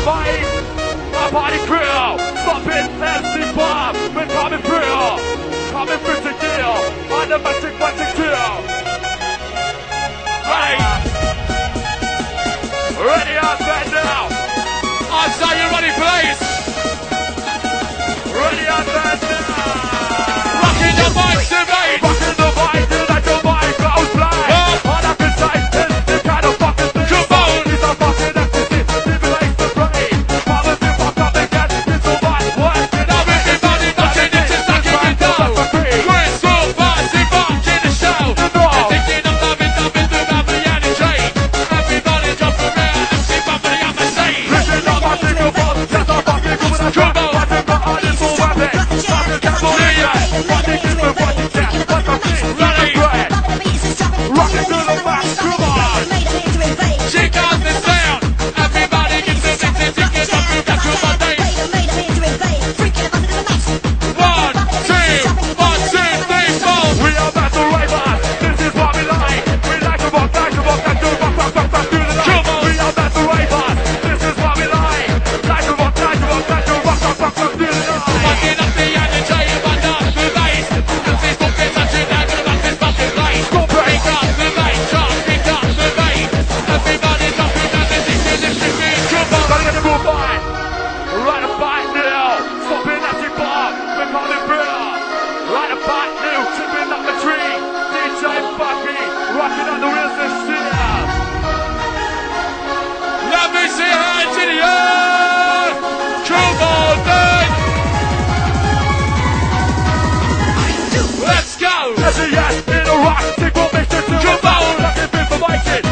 fight. My party crew, stop it, MC Bob. We're coming through to deal. On the magic deal. Hey, ready up and now. I say you ready, please. Ready up and now. Rocking the mic to me. Rocking the mic to let your mic goes blind. On up inside, this kind of fucking thing. Come on, it's a fucking ecstasy. Stimulates the brain. Fathers in fuck up again. It's all right. What? Now everybody watching this is like a window. Chris Will party back in the show. And thinking of loving throughout the energy. Everybody jump around and see bumping on the scene. Listen up, I think you're both. Just a fucking good with a come on. I think my heart is full of it. Fucking devil in ya. What they give me, what they get. What's the thing? Ready? Rock it to the back. Come on. She got the sound. Everybody gets it. It's up to that to my day. 1, 2, 3, 4. We are battle ravers. This is what we like. We like to rock, back to the night. Come on. We are battle ravers. This is what we like. Like to rock, back to the night. Fucking up the energy, but up the bass. And this book is touching down to the back, this fucking place. Pick up the bass, pick up the bass. Everybody jumping down the district. Come on. Gotta get the move on. Right about now. Stopping at the bar. We're coming through. Right about now. Tipping up the tree. DJ Bucky. Rocking on the wheels this year. Let me see hands in the air. Come on, then. Let's go. Yes, in a rock. Take what makes it do. Come on. Like it's been for my kid.